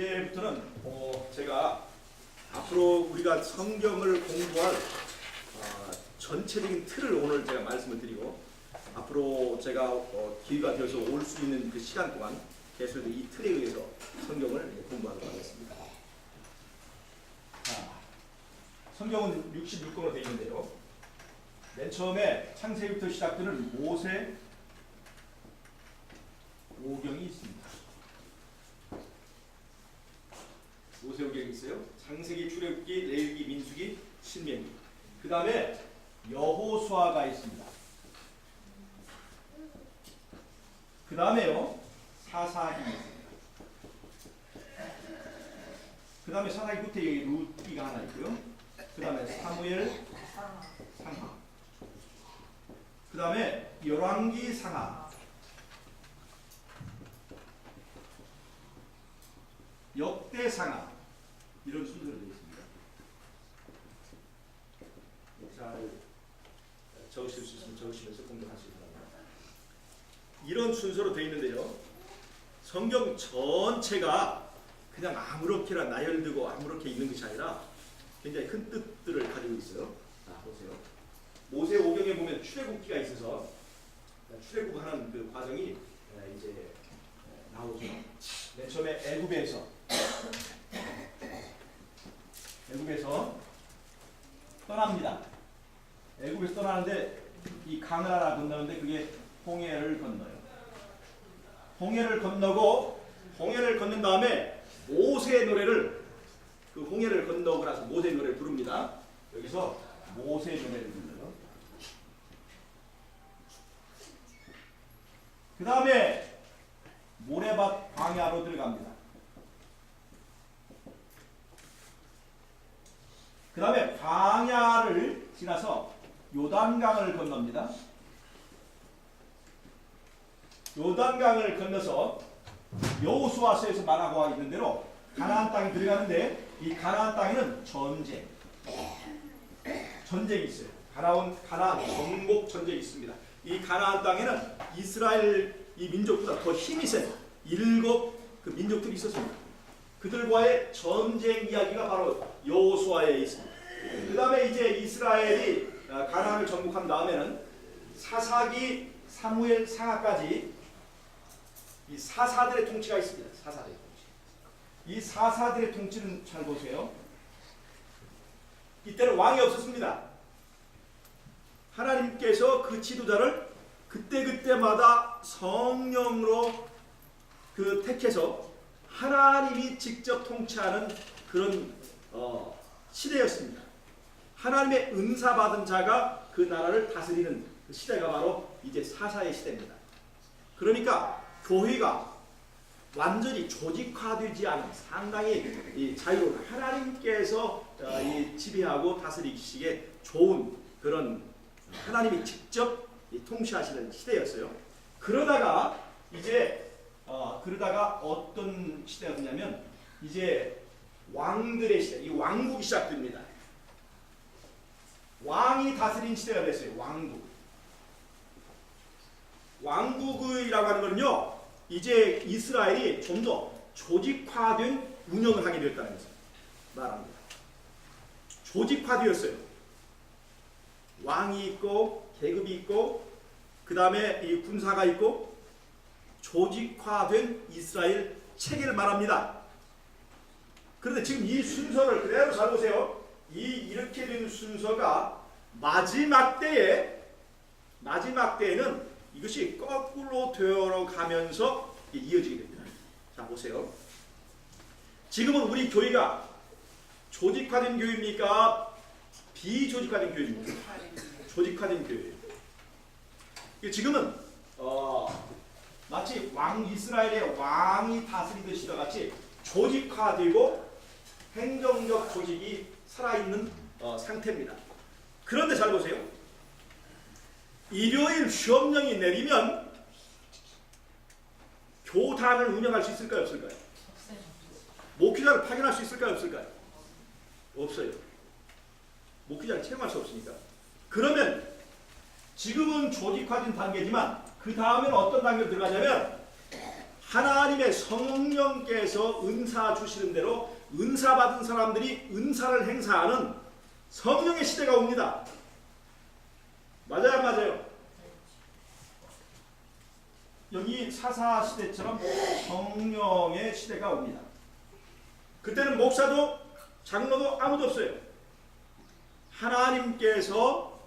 이제부터는 제가 앞으로 우리가 성경을 공부할 전체적인 틀을 오늘 제가 말씀을 드리고 앞으로 제가 기회가 되어서 올 수 있는 그 시간 동안 계속 이 틀에 의해서 성경을 공부하도록 하겠습니다. 성경은 66권으로 되어 있는데요. 맨 처음에 창세기부터 시작되는 모세 오경이 있습니다. 모세 오경이 있어요. 창세기, 출애굽기, 레위기, 민수기, 신명기. 그 다음에 여호수아가 있습니다. 그 다음에요 사사기 있습니다. 그 다음에 사사기 끝에 여기 룻기가 하나 있고요. 그 다음에 사무엘, 상하. 그 다음에 열왕기, 상하. 역대, 상하. 이런 순서로 되어 있습니다. 잘 적으실 수 있으면 적으시면서 공부하시기 바랍니다. 이런 순서로 되어 있는데요. 성경 전체가 그냥 아무렇게나 나열되고 아무렇게 있는 것이 아니라 굉장히 큰 뜻들을 가지고 있어요. 보세요. 모세 오경에 보면 출애굽기가 있어서 출애굽하는 그 과정이 이제 나오죠. 맨 처음에 애굽에서 떠납니다. 애굽에서 떠나는데 이 강을 하나 건너는데 그게 홍해를 건너요. 홍해를 건넌 다음에 모세의 노래를 그 홍해를 건너고 나서 모세의 노래를 부릅니다. 여기서 모세의 노래를 불러요. 그 다음에 모레밭 광야로 들어갑니다. 그 다음에 광야를 지나서 요단강을 건넙니다. 요단강을 건너서 여호수아서에서 말하고 있는 대로 가나안 땅에 들어가는데 이 가나안 땅에는 전쟁이 있어요. 가나안 정복 전쟁이 있습니다. 이 가나안 땅에는 이스라엘 이 민족보다 더 힘이 센 7 그 민족들이 있었습니다. 그들과의 전쟁 이야기가 바로 여호수아에 있습니다. 그 다음에 이제 이스라엘이 가나안을 정복한 다음에는 사사기, 사무엘, 상하까지 이 사사들의 통치가 있습니다. 사사들의 통치. 이 사사들의 통치는 잘 보세요. 이때는 왕이 없었습니다. 하나님께서 그 지도자를 그때그때마다 성령으로 그 택해서 하나님이 직접 통치하는 그런 시대였습니다. 하나님의 은사 받은 자가 그 나라를 다스리는 그 시대가 바로 이제 사사의 시대입니다. 그러니까 교회가 완전히 조직화되지 않은 상당히 자유로운 하나님께서 지배하고 다스리시기에 좋은 그런 하나님이 직접 통치하시는 시대였어요. 그러다가 어떤 시대가 되냐면 이제 왕들의 시대, 이 왕국이 시작됩니다. 왕이 다스린 시대가 됐어요. 왕국이라고 하는 거는요, 이제 이스라엘이 좀 더 조직화된 운영을 하게 되었다는 것을 말합니다. 조직화되었어요. 왕이 있고 계급이 있고 그 다음에 이 군사가 있고 조직화된 이스라엘 체계를 말합니다. 그런데 지금 이 순서를 그대로 잘 보세요. 이렇게 된 순서가 마지막 때에는 이것이 거꾸로 되어 가면서 이어지게 됩니다. 자, 보세요. 지금은 우리 교회가 조직화된 교회입니까? 비조직화된 교회입니까? 조직화된 교회예요. 지금은 마치 이스라엘의 왕이 다스리듯이 같이 조직화되고 행정적 조직이 살아있는 상태입니다. 그런데 잘 보세요. 일요일 시험령이 내리면 교단을 운영할 수 있을까요? 없을까요? 목회자를 파견할 수 있을까요? 없을까요? 없어요. 목회자를 채용할 수 없으니까. 그러면 지금은 조직화된 단계지만 그 다음에는 어떤 단계로 들어가냐면 하나님의 나중에 성령께서 은사 주시는 대로 은사 받은 사람들이 은사를 행사하는 성령의 시대가 옵니다. 맞아요, 안 맞아요? 여기 사사 시대처럼 성령의 시대가 옵니다. 그때는 목사도 장로도 아무도 없어요. 하나님께서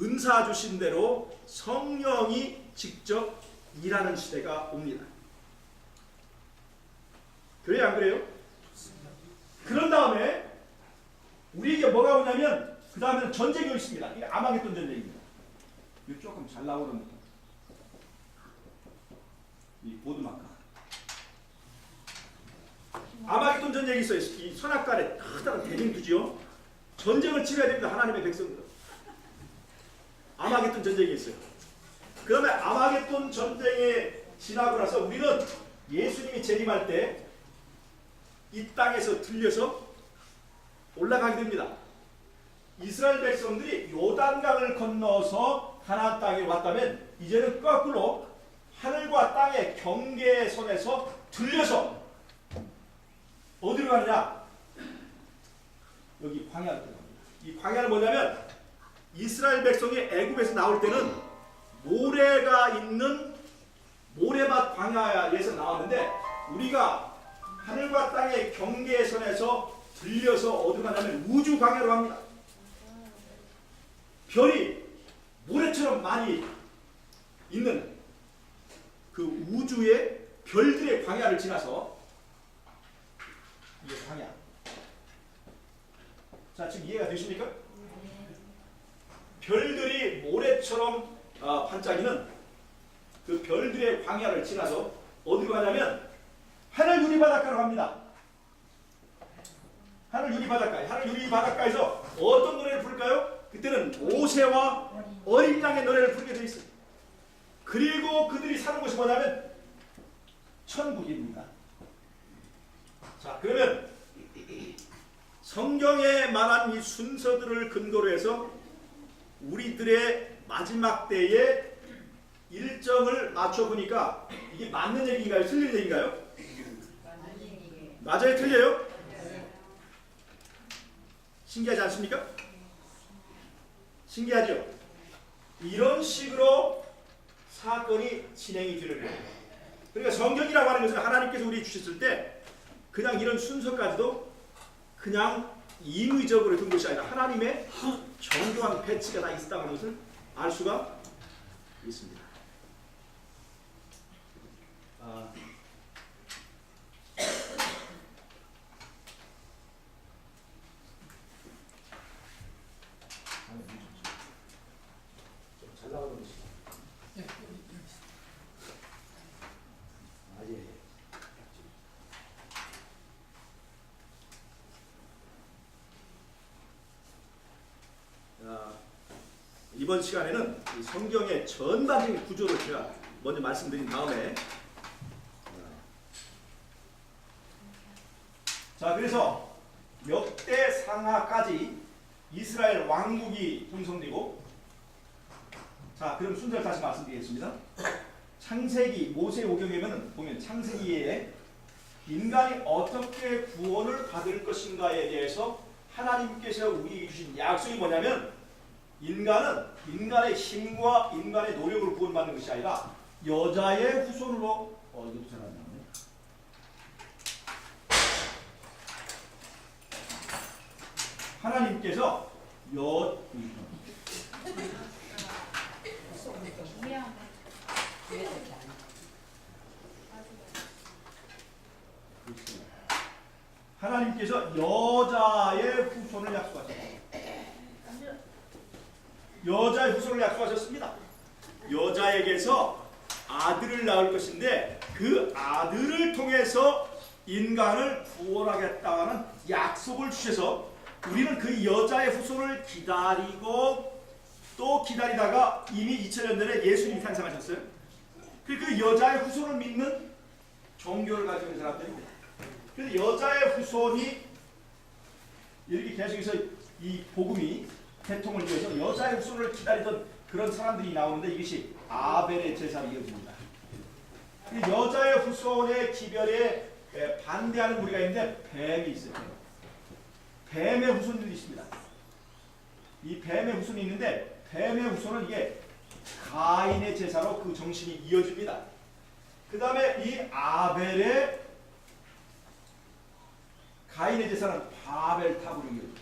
은사 주신 대로 성령이 직접 일하는 시대가 옵니다. 그래요, 안 그래요? 그런 다음에 우리에게 뭐가 오냐면 그 다음에는 전쟁이 있습니다. 이게 아마겟돈 전쟁입니다. 이거 조금 잘 나오는 이 보드마카. 아마겟돈 전쟁이 있어요. 이 선악간에 커다란 대쟁투지요. 전쟁을 치러야 됩니다. 하나님의 백성들. 아마겟돈 전쟁이 있어요. 그 다음에 아마겟돈 전쟁에 지나고 나서 우리는 예수님이 재림할 때 이 땅에서 들려서 올라가게 됩니다. 이스라엘 백성들이 요단강을 건너서 가나안 땅에 왔다면 이제는 거꾸로 하늘과 땅의 경계선에서 들려서 어디로 가느냐? 여기 광야로 갑니다. 이 광야는 뭐냐면 이스라엘 백성이 애굽에서 나올 때는 모래가 있는 모래밭 광야에서 나왔는데 우리가 하늘과 땅의 경계선에서 들려서 어디로 가냐면 우주 광야로 갑니다. 별이 모래처럼 많이 있는 그 우주의 별들의 광야를 지나서 이게 광야. 자, 지금 이해가 되십니까? 별들이 모래처럼 반짝이는 그 별들의 광야를 지나서 어디로 가냐면 하늘 유리 바닷가로 갑니다. 하늘 유리 바닷가. 하늘 유리 바닷가에서 어떤 노래를 부를까요? 그때는 모세와 어린 양의 노래를 부르게 되어 있어요. 그리고 그들이 사는 곳이 뭐냐면 천국입니다. 자, 그러면 성경에 말한 이 순서들을 근거로 해서 우리들의 마지막 때의 일정을 맞춰보니까 이게 맞는 얘기인가요? 틀린 얘기인가요? 맞아요? 틀려요? 신기하지 않습니까? 신기하죠? 이런 식으로 사건이 진행이 되는 거예요. 그러니까 성경이라고 하는 것은 하나님께서 우리 주셨을 때 그냥 이런 순서까지도 그냥 임의적으로 둔 것이 아니라 하나님의 정교한 배치가 다 있었다는 것을 알 수가 있습니다. 잘 나가는 것이. 예. 이번 시간에는 이 성경의 전반적인 구조를 제가 먼저 말씀드린 다음에 자, 그래서 역대 상하까지 이스라엘 왕국이 형성되고 자, 그럼 순서를 다시 말씀드리겠습니다. 창세기 모세오경에 보면 창세기에 인간이 어떻게 구원을 받을 것인가에 대해서 하나님께서 우리에게 주신 약속이 뭐냐면 인간은 인간의 힘과 인간의 노력으로 구원받는 것이 아니라 여자의 후손으로 이것도 잘 안 나오네. 하나님께서 하나님께서 여자의 후손을 약속하셨습니다. 여자의 후손을 약속하셨습니다. 여자에게서 아들을 낳을 것인데 그 아들을 통해서 인간을 구원하겠다는 약속을 주셔서 우리는 그 여자의 후손을 기다리고 또 기다리다가 이미 2000년 전에 예수님이 탄생하셨어요. 그 여자의 후손을 믿는 종교를 가지고 있는 사람들입니다. 그래서 여자의 후손이 이렇게 계속해서 이 복음이 대통을 위해서 여자의 후손을 기다리던 그런 사람들이 나오는데 이것이 아벨의 제사로 이어집니다. 이 여자의 후손의 기별에 반대하는 무리가 있는데 뱀이 있어요. 뱀의 후손들이 있습니다. 이 뱀의 후손이 있는데 뱀의 후손은 이게 가인의 제사로 그 정신이 이어집니다. 그 다음에 이 아벨의 가인의 제사는 바벨탑으로 이어집니다.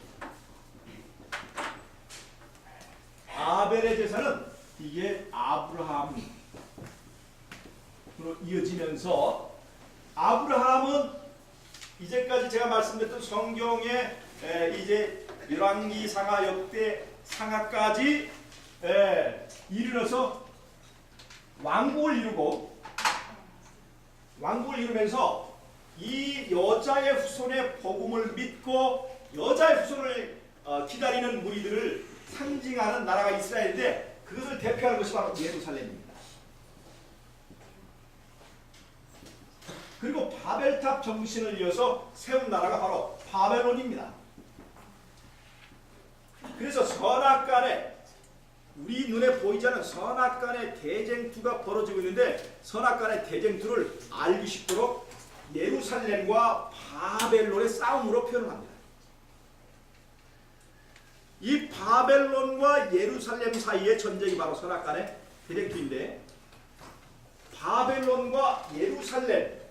아벨의 제사는 이게 아브라함으로 이어지면서 아브라함은 이제까지 제가 말씀드렸던 성경의 이제 열왕기 상하 역대 상하까지 이르러서 왕국을 이루면서 이 여자의 후손의 복음을 믿고 여자의 후손을 기다리는 무리들을 상징하는 나라가 이스라엘인데 그것을 대표하는 것이 바로 예루살렘입니다. 그리고 바벨탑 정신을 이어서 세운 나라가 바로 바벨론입니다. 그래서 선악간에 우리 눈에 보이지 않는 선악간의 대쟁투가 벌어지고 있는데 선악간의 대쟁투를 알기 쉽도록 예루살렘과 바벨론의 싸움으로 표현합니다. 이 바벨론과 예루살렘 사이의 전쟁이 바로 선악간의 대쟁투인데 바벨론과 예루살렘의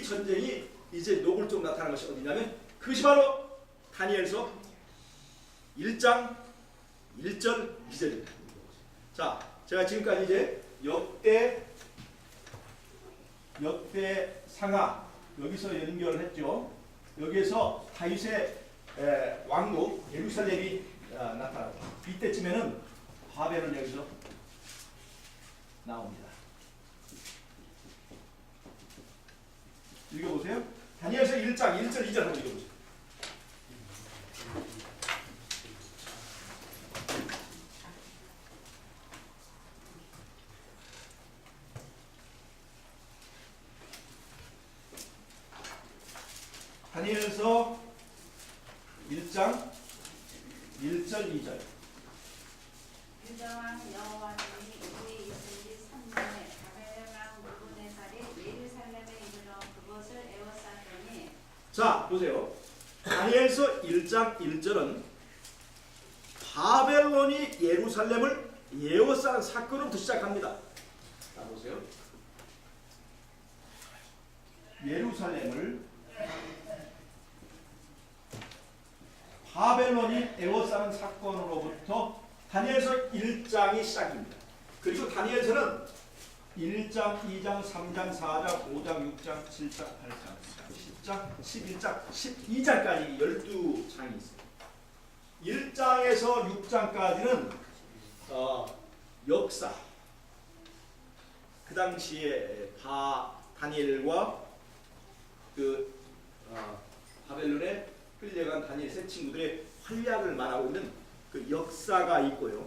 전쟁이 이제 노골적으로 나타나는 것이 어디냐면 그것이 바로 다니엘서 1장 1절 2절입니다. 자, 제가 지금까지 이제 역대 상하 여기서 연결을 했죠. 여기에서 다윗의 왕국 예루살렘이 나타나고 이때쯤에는 바벨은 여기서 나옵니다. 읽어보세요. 다니엘서 1장 1절 2절 한번 읽어보세요. 다니엘서 1장 1절 2절 유다왕 여호와님이 우리에 있으리 3년에 바벨론왕 느부갓네살이 예루살렘에 이르러 그것을 에워쌌더니 자 보세요. 다니엘서 1장 1절은 바벨론이 예루살렘을 에워싼 사건으로부터 시작합니다. 자 보세요. 예루살렘을 바벨론이 에워싸는 사건으로부터 다니엘서 1장이 시작입니다. 그리고 다니엘서는 1장, 2장, 3장, 4장, 5장, 6장, 7장, 8장, 10장, 11장, 12장까지 12장이 있습니다. 1장에서 6장까지는 역사, 그 당시에 다니엘과 바벨론의 끌려간 다니엘 세 친구들의 활약을 말하고 있는 그 역사가 있고요.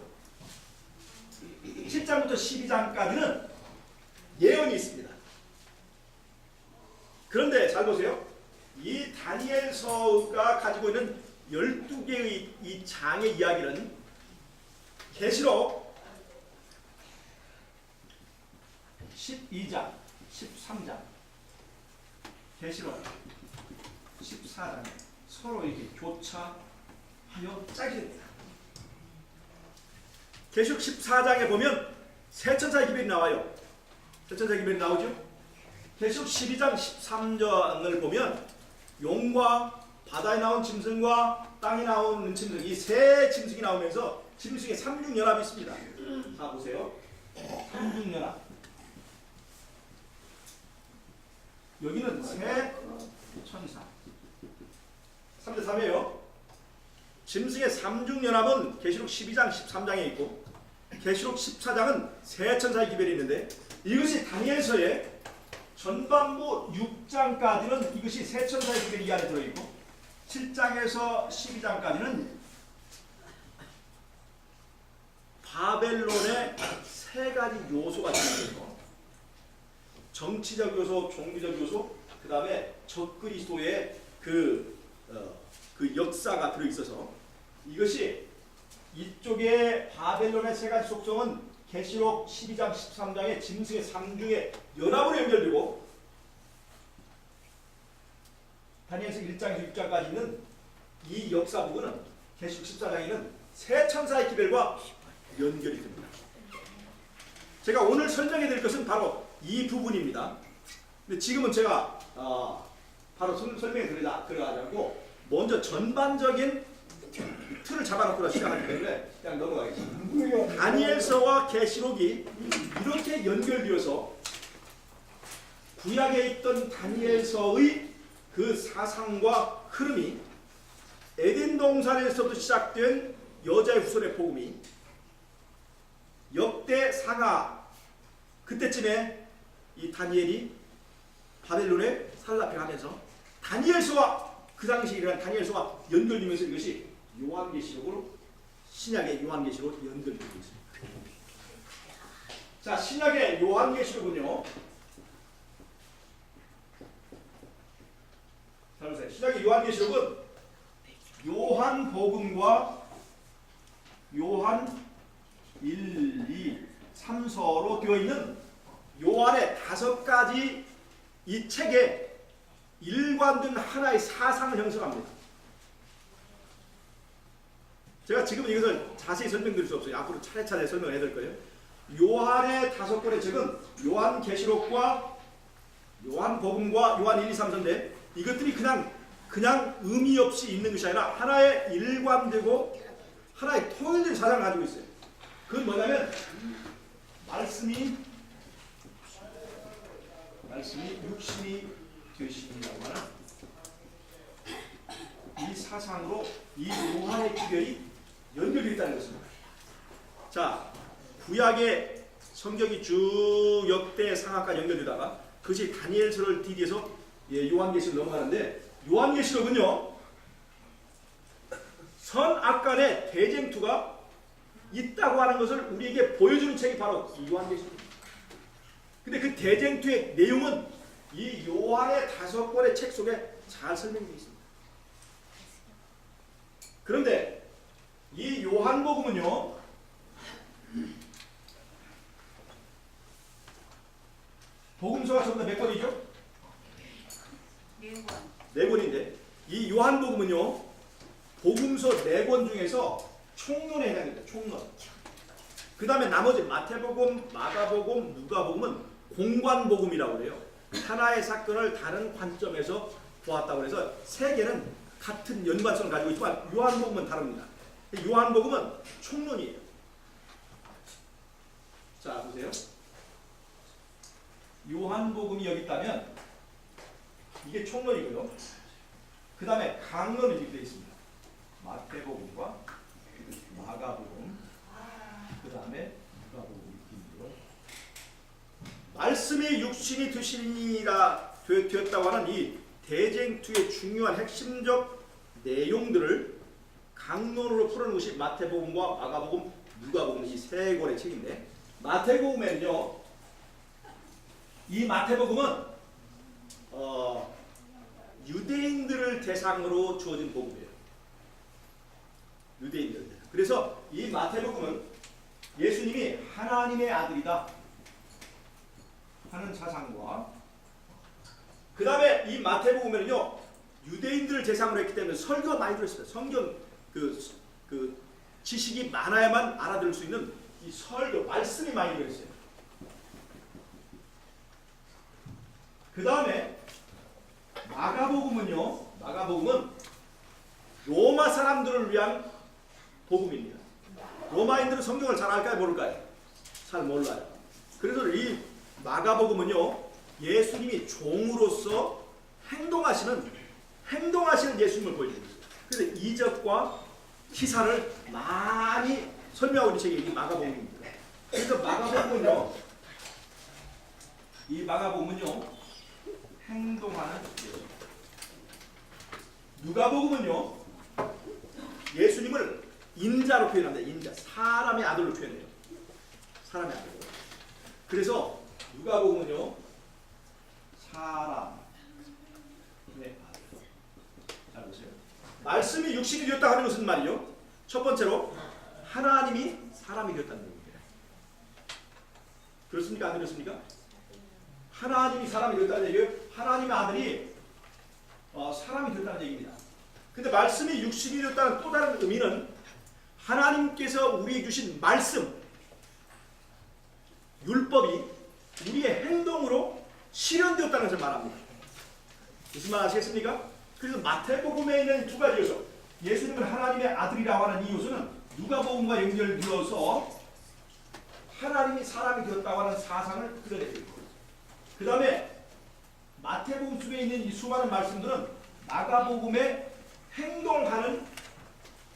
7장부터 12장까지는 예언이 있습니다. 그런데 잘 보세요. 이 다니엘서가 가지고 있는 12개의 이 장의 이야기는 계시록 12장, 13장, 계시록 14장 서로 이렇게 교차하여 짝이 됩니다. 계시록 14장에 보면 세천사의 기별이 나와요. 세천사의 기별이 나오죠. 계시록 12장 13절을 보면 용과 바다에 나온 짐승과 땅에 나오는 짐승 이 세 짐승이 나오면서 짐승의 삼중연합이 있습니다. 자 보세요. 삼중연합. 여기는 세 천사. 3대 3이에요. 짐승의 삼중연합은 계시록 12장 13장에 있고 계시록 14장은 세 천사의 기별이 있는데 이것이 다니엘서의 전반부 6장까지는 이것이 세 천사의 기별이 이 안에 들어있고 7장에서 12장까지는 바벨론의 세 가지 요소가 들어있고 정치적 요소, 종교적 요소, 그 다음에 적그리스도의 그 역사가 들어있어서 이것이 이쪽에 바벨론의 세 가지 속성은 계시록 12장 13장의 짐승의 3중의 연합으로 연결되고 다니엘서 1장에서 6장까지 있는 이 역사 부분은 계시록 14장에 있는 새 천사의 기별과 연결이 됩니다. 제가 오늘 설명해 드릴 것은 바로 이 부분입니다. 근데 지금은 제가 바로 설명해 들어가자고 먼저 전반적인 틀을 잡아놓고 시작하기 때문에 그냥 넘어가겠습니다. 다니엘서와 계시록이 이렇게 연결되어서 구약에 있던 다니엘서의 그 사상과 흐름이 에덴 동산에서부터 시작된 여자의 후손의 복음이 역대 상하 그때쯤에 이 다니엘이 바벨론에 살라평하면서 다니엘서와 그 당시 일어난 다니엘서와 연결되면서 이것이 요한계시록으로 신약의 요한계시록으로 연결되고 있습니다. 자, 신약의 요한계시록은요. 자, 보세요. 신약의 요한계시록은 요한복음과 요한 1, 2, 3서로 되어 있는 요한의 5가지 이 책에 일관된 하나의 사상을 형성합니다. 제가 지금 이것을 자세히 설명드릴 수 없어요. 앞으로 차례차례 설명을 해드릴 거예요. 요한의 5권의 책은 요한계시록과 요한복음과 요한 1, 2, 3서인데 이것들이 그냥 의미 없이 있는 것이 아니라 하나의 일관되고 하나의 통일된 사상을 가지고 있어요. 그건 뭐냐면 말씀이 육신이 되시니라고 하는 이 사상으로 이 요한의 기별이 연결되어 있다는 것입니다. 자, 구약의 성경이 쭉 역대 상하까지 연결되다가 그것이 다니엘서를 디디해서 요한계시록 넘어가는데 요한계시록은요 선악간의 대쟁투가 있다고 하는 것을 우리에게 보여주는 책이 바로 요한계시록입니다. 근데 그 대쟁투의 내용은 이 요한의 5권의 책 속에 잘 설명되어 있습니다. 그런데 이 요한복음은요 복음서가 전부 다 몇 권이죠? 4권. 4권인데 이 요한복음은요 복음서 4권 중에서 총론에 해당됩니다. 총론. 그 다음에 나머지 마태복음, 마가복음, 누가복음은 공관복음이라고 그래요. 하나의 사건을 다른 관점에서 보았다고 해서 3개는 같은 연관성을 가지고 있지만 요한복음은 다릅니다. 요한복음은 총론이에요. 자, 보세요. 요한복음이 여기 있다면 이게 총론이고요. 그 다음에 강론이 이렇게 되어 있습니다. 마태복음과 마가복음, 그 다음에 누가복음 이렇게 있고요. 말씀이 육신이 되었다고 하는 이 대쟁투의 중요한 핵심적 내용들을 강론으로 풀어놓은 것이 마태복음과 마가복음, 누가복음 이 3권의 책인데 마태복음에는요 이 마태복음은 유대인들을 대상으로 주어진 복음이에요. 유대인들. 그래서 이 마태복음은 예수님이 하나님의 아들이다 하는 사상과 그 다음에 이 마태복음에는요 유대인들을 대상으로 했기 때문에 설교가 많이 들어있습니다. 성경 그 지식이 많아야만 알아들을 수 있는 이 설교 말씀이 많이 들어있어요. 그 다음에 마가복음은 로마 사람들을 위한 복음입니다. 로마인들은 성경을 잘 알까요? 모를까요? 잘 몰라요. 그래서 이 마가복음은요 예수님이 종으로서 행동하시는 예수님을 보여줍니다. 그래서 이적과 기사를 많이 설명하고 있는 책이 이 마가복음입니다. 그래서 마가복음은요 행동하는 예수. 누가복음은요 예수님을 인자로 표현합니다. 인자, 사람의 아들로 표현해요. 사람의 아들. 그래서 누가복음은요 사람의 아들. 잘 보세요. 말씀이 육신이 되었다 하는 것은 말이요. 첫 번째로 하나님이 사람이 되었다는 얘기예요. 그렇습니까? 안 그렇습니까? 하나님이 사람이 되었다는 얘기예요. 하나님의 아들이 사람이 되었다는 얘기입니다. 근데 말씀이 육신이 되었다는 또 다른 의미는 하나님께서 우리에게 주신 말씀, 율법이 우리의 행동으로 실현되었다는 것을 말합니다. 무슨 말 아시겠습니까? 그래서 마태복음에 있는 두 가지 요소, 예수님은 하나님의 아들이라고 하는 이 요소는 누가복음과 연결되어서 하나님이 사람이 되었다고 하는 사상을 그려냅니다. 그 다음에 마태복음 속에 있는 이 수많은 말씀들은 마가복음에 행동하는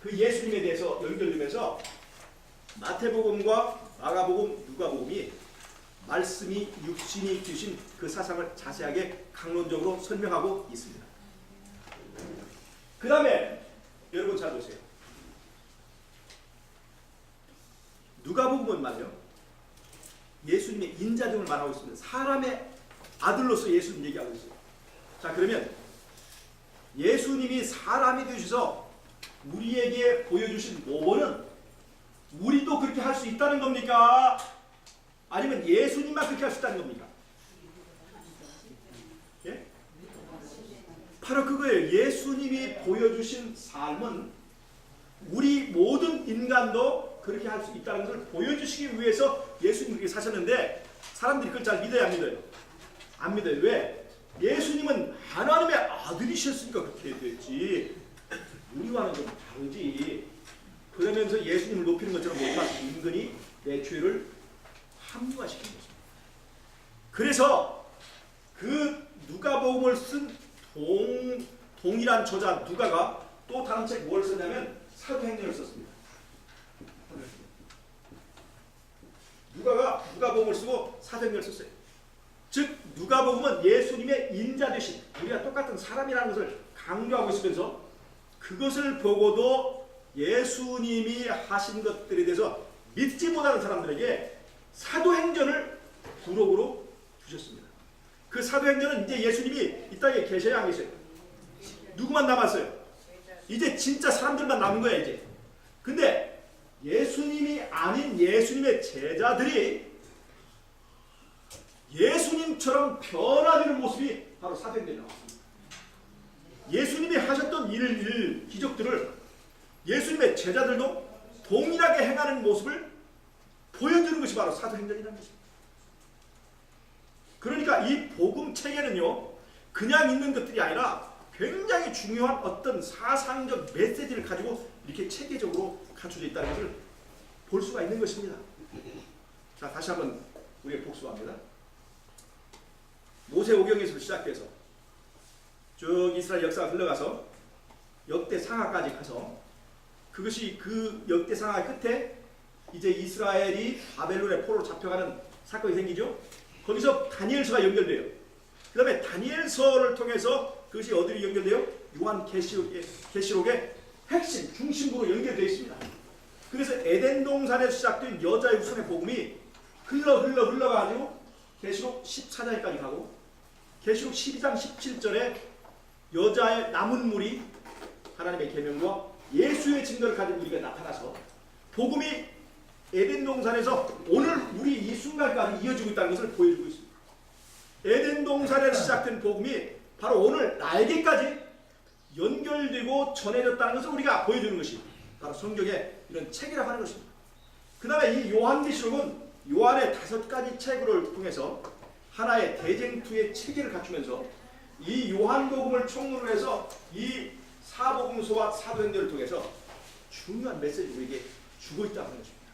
그 예수님에 대해서 연결되면서 마태복음과 마가복음, 누가복음이 말씀이 육신이 주신 그 사상을 자세하게 강론적으로 설명하고 있습니다. 그 다음에 여러분 잘 보세요. 누가복음은 말이요, 예수님의 인자됨을 말하고 있습니다. 사람의 아들로서 예수님 얘기하고 있어요. 자, 그러면 예수님이 사람이 되셔서 우리에게 보여주신 모범은 우리도 그렇게 할 수 있다는 겁니까? 아니면 예수님만 그렇게 할 수 있다는 겁니까? 예? 바로 그거예요. 예수님이 보여주신 삶은 우리 모든 인간도 그렇게 할 수 있다는 것을 보여주시기 위해서 예수님이 그렇게 사셨는데 사람들이 그걸 잘 믿어요, 안 믿어요? 안 믿어요. 왜? 예수님은 하나님의 아들이셨으니까 그렇게 됐지, 우리와는 좀 다르지. 그러면서 예수님을 높이는 것처럼 보지만 은근히 내 죄를 합리화시킨 것입니다. 그래서 그 누가복음을 쓴 동일한 저자 누가가 또 다른 책 뭘 썼냐면 사도행전을 썼습니다. 누가가 누가복음을 쓰고 사도행전을 썼어요. 즉 누가복음은 예수님의 인자 되신, 우리가 똑같은 사람이라는 것을 강조하고 있으면서 그것을 보고도 예수님이 하신 것들에 대해서 믿지 못하는 사람들에게 사도행전을 부록으로 주셨습니다. 그 사도행전은 이제 예수님이 이 땅에 계셔야 안 계셔요? 누구만 남았어요? 이제 진짜 사람들만 남은 거야 이제. 근데 예수님이 아닌 예수님의 제자들이 예수님처럼 변화되는 모습이 바로 사도행전에 나왔습니다. 예수님이 하셨던 기적들을 예수님의 제자들도 동일하게 행하는 모습을 보여주는 것이 바로 사도행전이라는 것입니다. 그러니까 이 복음책에는요, 그냥 있는 것들이 아니라 굉장히 중요한 어떤 사상적 메시지를 가지고 이렇게 체계적으로 갖춰져 있다는 것을 볼 수가 있는 것입니다. 자, 다시 한번 우리가 복습합니다. 모세오경에서 시작해서 쭉 이스라엘 역사가 흘러가서 역대상하까지 가서 그것이 그 역대상하 끝에 이제 이스라엘이 바벨론의 포로로 잡혀가는 사건이 생기죠. 거기서 다니엘서가 연결돼요. 그 다음에 다니엘서를 통해서 그것이 어디로 연결돼요? 요한 계시록의 핵심, 중심부로 연결되어 있습니다. 그래서 에덴 동산에서 시작된 여자의 후손의 복음이 흘러가지고 계시록 14장까지 가고 계시록 12장 17절에 여자의 남은 물이 하나님의 계명과 예수의 증거를 가진 우리가 나타나서 복음이 에덴 동산에서 오늘 우리 이 순간까지 이어지고 있다는 것을 보여주고 있습니다. 에덴 동산에서 시작된 복음이 바로 오늘 날개까지 연결되고 전해졌다는 것을 우리가 보여주는 것이 바로 성경의 이런 책이라고 하는 것입니다. 그 다음에 이 요한계시록은 요한의 5가지 책을 통해서 하나의 대쟁투의 체계를 갖추면서 이 요한복음을 총론으로 해서 이 사복음서와 사도행전을 통해서 중요한 메시지를 우리에게 주고 있다는 것입니다.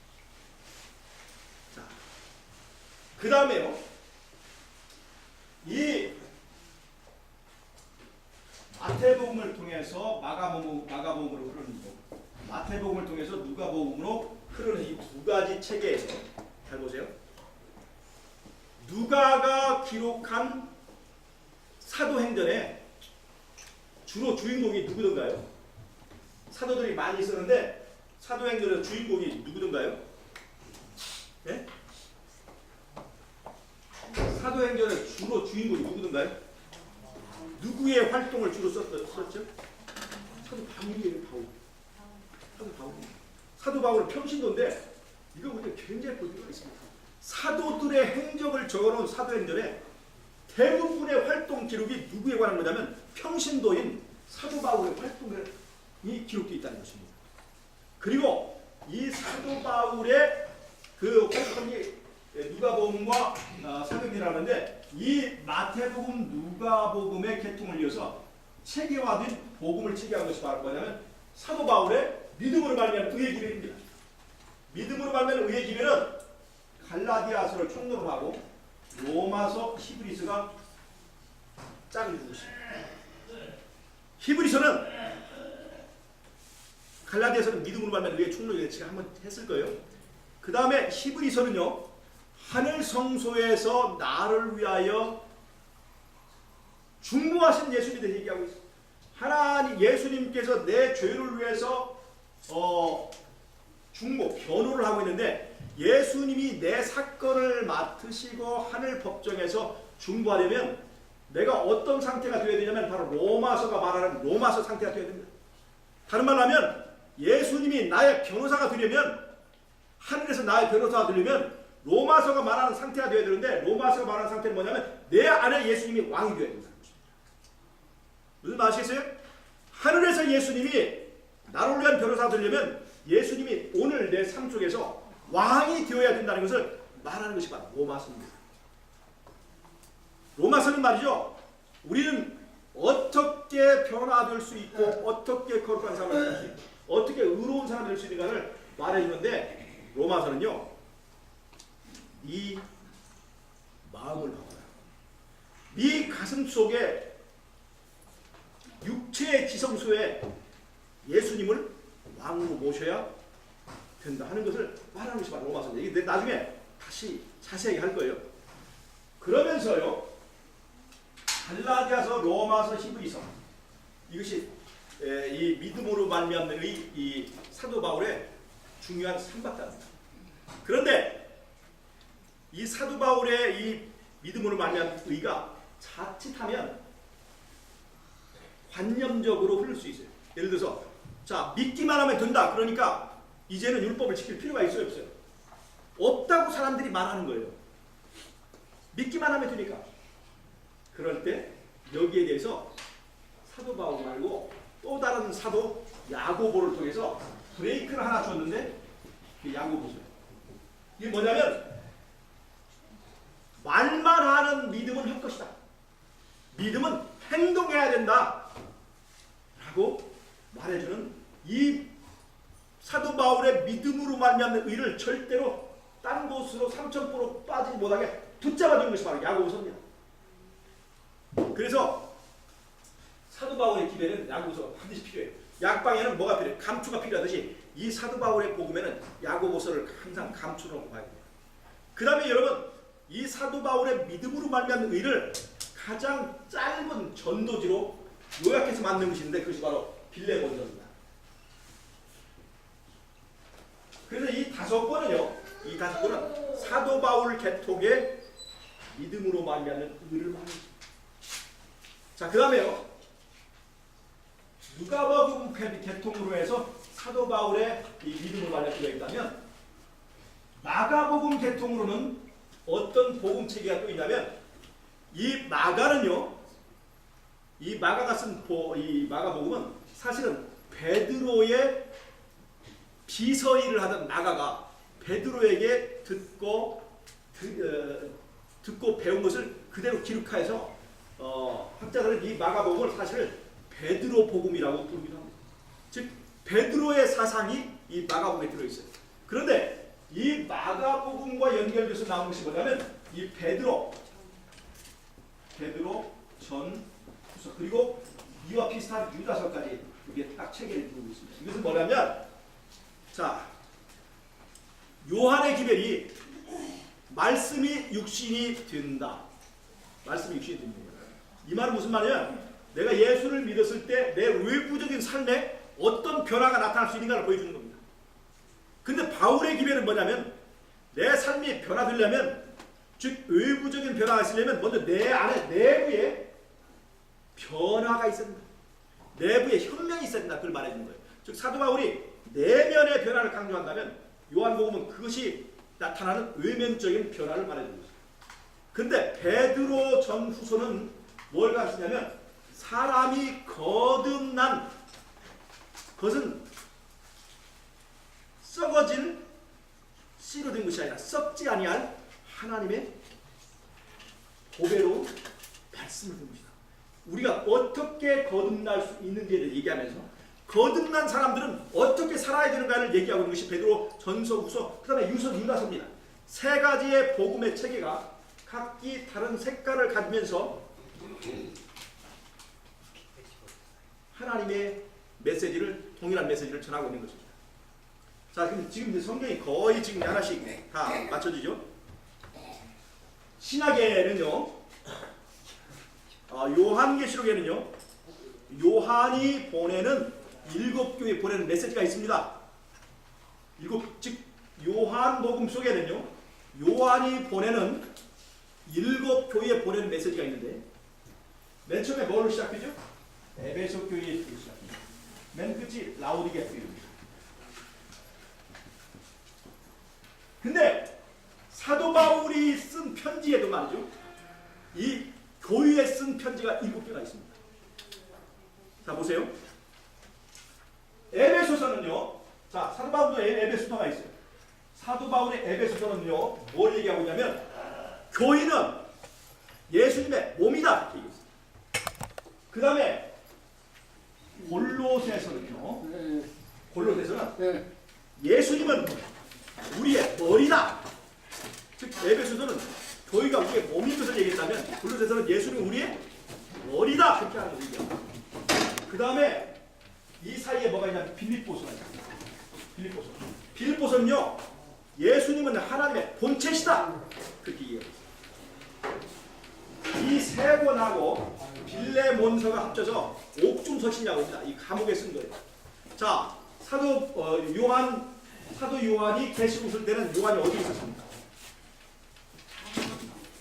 자, 그 다음에요, 이 마태복음을 통해서 마가복음으로 흐르는 복, 마태복음을 통해서 누가복음으로 흐르는 이 두 가지 체계에서 잘 보세요. 누가가 기록한 사도행전에 주로 주인공이 누구든가요? 사도들이 많이 있었는데 사도행전의 주인공이 누구든가요? 네? 사도행전의 주로 주인공이 누구든가요? 누구의 활동을 주로 썼죠? 사도 바울이에요. 사도 바울. 사도 바울은 평신도인데 이거 우리가 굉장히 볼 필요가 있습니다. 사도들의 행적을 적어놓은 사도행전에 대부분의 활동 기록이 누구에 관한 거냐면 평신도인 사도 바울의 활동이 기록되어 있다는 것입니다. 그리고 이 사도 바울의 그 활동이 누가복음과 사도행전이라는데 이 마태복음, 누가복음의 계통을 이어서 체계화된 복음을 체계한 것이 바로 뭐냐면 사도 바울의 믿음으로 말미암은 의의 기별입니다. 믿음으로 말미암은 의의 기별은 갈라디아서를 총론을 하고 로마서, 히브리서가 짝을 주고 있습니다. 히브리서는 갈라디아서는 믿음으로 말미암은 의의 총론을 제가 한번 했을 거예요. 그 다음에 히브리서는요, 하늘 성소에서 나를 위하여 중보하신 예수님에 대해 얘기하고 있어요. 하나님 예수님께서 내 죄를 위해서 중보, 변호를 하고 있는데 예수님이 내 사건을 맡으시고 하늘 법정에서 중보하려면 내가 어떤 상태가 되어야 되냐면 바로 로마서가 말하는 로마서 상태가 되어야 됩니다. 다른 말로 하면 예수님이 나의 변호사가 되려면 하늘에서 나의 변호사가 되려면 로마서가 말하는 상태가 되어야 되는데 로마서가 말하는 상태는 뭐냐면 내 안에 예수님이 왕이 되어야 된다는 것입니다. 무슨 말 아시겠어요? 하늘에서 예수님이 나를 위한 변호사가 되려면 예수님이 오늘 내 삶 속에서 왕이 되어야 된다는 것을 말하는 것이 바로 로마서입니다. 로마서는 말이죠. 우리는 어떻게 변화될 수 있고 어떻게 거룩한 삶을 살 수 있고 어떻게 의로운 사람이 될 수 있는가를 말해주는데 로마서는요. 네 마음을 바꿔라. 네 가슴 속에 육체의 지성소에 예수님을 왕으로 모셔야 된다 하는 것을 말하는 것이 바로 로마서입니다. 이게 나중에 다시 자세히 할 거예요. 그러면서요. 갈라디아서, 로마서, 히브리서 이것이 이 믿음으로 말미암는 이 사도 바울의 중요한 삼박자입니다. 그런데 이 사도 바울의 이 믿음으로 말미암는 의가 자칫하면 관념적으로 흐를 수 있어요. 예를 들어서 자 믿기만 하면 된다. 그러니까 이제는 율법을 지킬 필요가 있어요, 없어요? 없다고 사람들이 말하는 거예요. 믿기만 하면 되니까. 그럴 때 여기에 대해서 사도 바울 말고 또 다른 사도 야고보를 통해서 브레이크를 하나 줬는데 그 야고보서예요. 이게 뭐냐면 말만 하는 믿음은 할 것이다. 믿음은 행동해야 된다. 라고 말해주는 이 사도 바울의 믿음으로 말미암는 의를 절대로 딴 곳으로 삼천포로 빠지지 못하게 붙잡아주는 것이 바로 야고보서입니다. 그래서 사도 바울의 기회는 야고보서가 반드시 필요해요. 약방에는 뭐가 필요해요? 감추가 필요하듯이 이 사도 바울의 복음에는 야고보서를 항상 감추놓고 봐야 됩니다. 그 다음에 여러분 이 사도 바울의 믿음으로 말미암는 의를 가장 짧은 전도지로 요약해서 만든 것이 있는데 그것이 바로 빌레몬서입니다. 그래서 이 다섯 권은 사도 바울 계통의 믿음으로 말미암는 의를 말합니다. 자, 그 다음에요. 누가복음 계통으로 해서 사도 바울의 이 믿음으로 말미암는 의가 있다면 마가복음 계통으로는 어떤 복음 체계가 또 있냐면 이 마가는요. 이 마가가 쓴 이 마가복음은 사실은 베드로의 비서일을 하던 마가가 베드로에게 듣고 배운 것을 그대로 기록해서 학자들은 이 마가복음을 사실 베드로 복음이라고 부르기도 합니다. 즉 베드로의 사상이 이 마가복음에 들어있어요. 그런데 이 마가복음과 연결돼서 나온 것이 뭐냐면 이 베드로 전 후서 그리고 이와 비슷한 유다서까지 이게 딱 체계를 이루고 있습니다. 이것은 뭐냐면 자 요한의 기별이 말씀이 육신이 된다. 말씀이 육신이 됩니다. 이 말은 무슨 말이냐면 내가 예수를 믿었을 때 내 외부적인 삶에 어떤 변화가 나타날 수 있는가를 보여주는 겁니다. 근데 바울의 기별은 뭐냐면 내 삶이 변화되려면 즉 외부적인 변화가 있으려면 먼저 내 안에 내부에 변화가 있어야 된다. 내부에 혁명이 있어야 된다. 그걸 말해주는 거예요. 즉 사도 바울이 내면의 변화를 강조한다면 요한복음은 그것이 나타나는 외면적인 변화를 말해주는 거죠. 근데 베드로 전후서는 뭘 가르치냐면 사람이 거듭난 것은 썩어질 씨로 된 것이 아니라 썩지 아니할 하나님의 보배로운 말씀을 든 것이다. 우리가 어떻게 거듭날 수 있는지에 대해 얘기하면서 거듭난 사람들은 어떻게 살아야 되는가를 얘기하고 있는 것이 베드로 전서 후서 그 다음에 유서 율라서입니다. 세 가지의 복음의 체계가 각기 다른 색깔을 가지면서 하나님의 메시지를 동일한 메시지를 전하고 있는 것입니다. 자, 그럼 지금 이제 성경이 거의 지금 하나씩 다 맞춰지죠? 신약에는요, 요한계시록에는요, 요한이 보내는 7교회 보내는 메시지가 있습니다. 즉 요한복음 속에는요, 요한이 보내는 7교회에 보내는 메시지가 있는데 맨 처음에 뭘로 시작되죠? 에베소 교회에 시작합니다. 맨 끝이 라오디게아 교회입니다. 근데 사도 바울이 쓴 편지에도 말이죠, 이 교회에 쓴 편지가 7개가 있습니다. 자, 보세요. 에베소서는요, 자, 사도 바울도 에베소서가 있어요. 사도 바울의 에베소서는요, 뭘 얘기하고 있냐면 교회는 예수님의 몸이다. 그 다음에 골로새서는요, 골로새서는 예수님은 우리의 머리다. 즉 에베소서는 교회가 우리의 몸인 것을 얘기했다면 골로새서는 예수님은 우리의 머리다. 그렇게 하는 얘기입니다. 그 다음에 이 사이에 뭐가 있냐면 빌립보서가 있습니다. 빌립보서는요, 예수님은 하나님의 본체시다. 그렇게 얘기해요. 이 세 권하고 빌레몬서가 합쳐서 옥중서신이라고 합니다. 이 감옥에 쓴 거예요. 자, 사도 요한이 계시록 쓸 때는 요한이 어디에 있었습니까?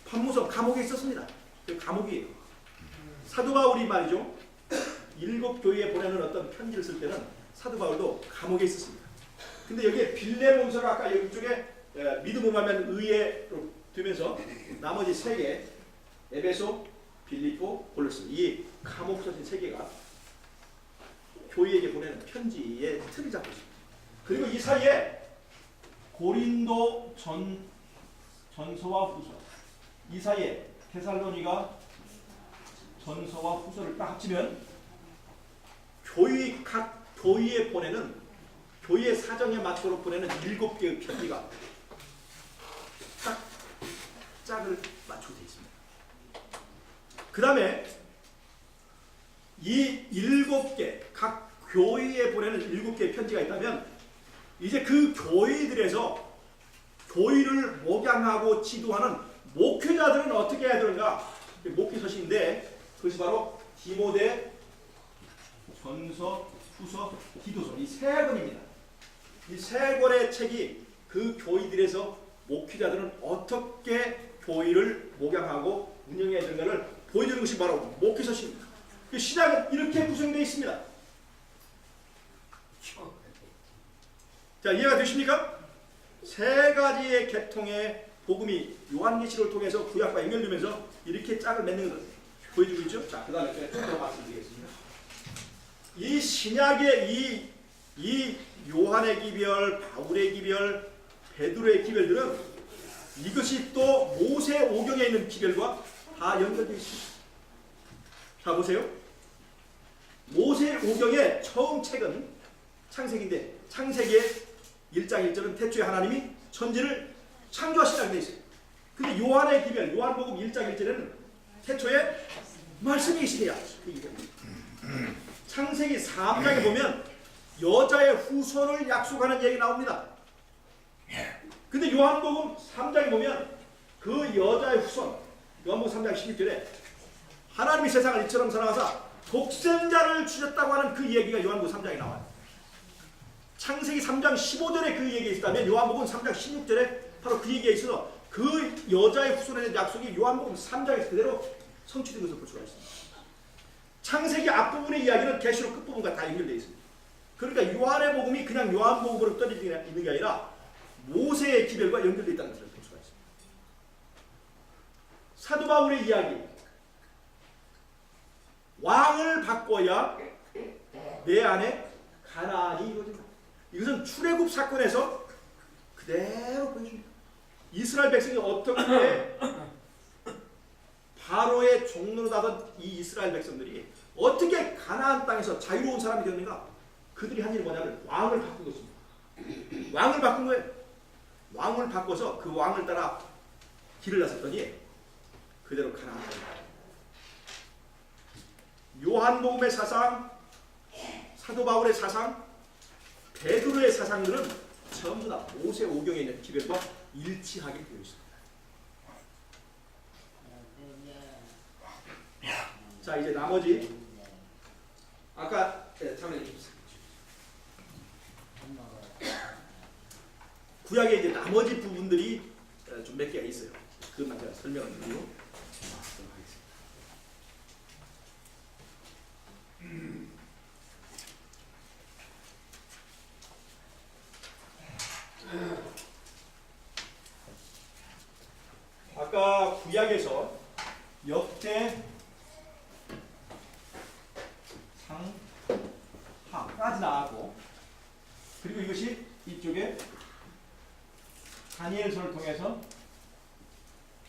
판무섬 감옥에 있었습니다. 그 감옥이에요. 사도 바울이 말이죠, 7교회에 보내는 어떤 편지를 쓸 때는 사도 바울도 감옥에 있었습니다. 근데 여기에 빌레몬서가 아까 이쪽에 믿음을 하면 의예로 두면서 나머지 3개 에베소, 빌립보, 골로새 이 감옥 서신 3개가 교회에게 보내는 편지의 틀을 잡고 있습니다. 그리고 이 사이에 고린도 전서와 후서, 이 사이에 데살로니가 전서와 후서를 딱 합치면 각 교회에 보내는 교회 사정에 맞도록 보내는 7개의 편지가 딱 짝을 맞춰져 있습니다. 그 다음에 이 7개 각 교회에 보내는 7개의 편지가 있다면 이제 그 교회들에서 교회를 목양하고 지도하는 목회자들은 어떻게 해야 되는가? 목회서신인데 그것이 바로 디모데, 전서, 후서, 디도서 이 3권입니다. 이 3권의 책이 그 교회들에서 목회자들은 어떻게 교회를 목양하고 운영해야 되는가를 보여주는 것이 바로 목회서신입니다. 그 신약은 이렇게 구성되어 있습니다. 자, 이해가 되십니까? 3가지의 계통의 복음이 요한계시록을 통해서 구약과 연결되면서 이렇게 짝을 맺는 것을 보여주고 있죠. 자, 그 다음에 제가 좀 더 말씀드리겠습니다. 이 신약의 이 요한의 기별, 바울의 기별, 베드로의 기별들은 이것이 또 모세 오경에 있는 기별과 다 연결되어 있습니다. 자, 보세요. 모세 오경의 처음 책은 창세기인데 창세기의 1장 1절은 태초에 하나님이 천지를 창조하시라고 되어 있어요. 근데 요한의 기별, 요한복음 1장 1절에는 태초에 말씀이 계시니라. 창세기 3장에 보면 여자의 후손을 약속하는 얘기 나옵니다. 근데 요한복음 3장에 보면 그 여자의 후손, 요한복음 3장 16절에 하나님이 세상을 이처럼 사랑하사 독생자를 주셨다고 하는 그 얘기가 요한복음 3장에 나와요. 창세기 3장 15절에 그 얘기가 있다면 요한복음 3장 16절에 바로 그 얘기가 있어서 그 여자의 후손에 대한 약속이 요한복음 3장에서 그대로 성취된 것을 볼 수가 있습니다. 창세기 앞부분의 이야기는 계시록 끝부분과 다 연결되어 있습니다. 그러니까 요한의 복음이 그냥 요한복음으로 떨어져 있는 게 아니라 모세의 기별과 연결되어 있다는 것을 볼 수가 있습니다. 사도 바울의 이야기, 왕을 바꿔야 내 안에 가나안이 이루어진다. 이것은 출애굽 사건에서 그대로 보여줍니다. 이스라엘 백성이 어떻게 바로의 종로로 다던 이 이스라엘 백성들이 어떻게 가나안 땅에서 자유로운 사람이 되었는가? 그들이 한 일이 뭐냐면 왕을 바꾼 것입니다. 왕을 바꾼 거예요. 왕을 바꿔서 그 왕을 따라 길을 나섰더니 그대로 가나안 땅에 갔다. 요한복음의 사상, 사도 바울의 사상, 베드로의 사상들은 전부 다 모세 오경에 있는 기별과 일치하게 되어 있습니다. 자, 이제 나머지 아까 참여해 주셨어요. 구약의 이제 나머지 부분들이 좀 몇 개가 있어요. 그것만 제가 설명을 드리고 하겠습니다. 아까 구약에서 역대 상하까지 나왔고, 그리고 이것이 이쪽에 다니엘서를 통해서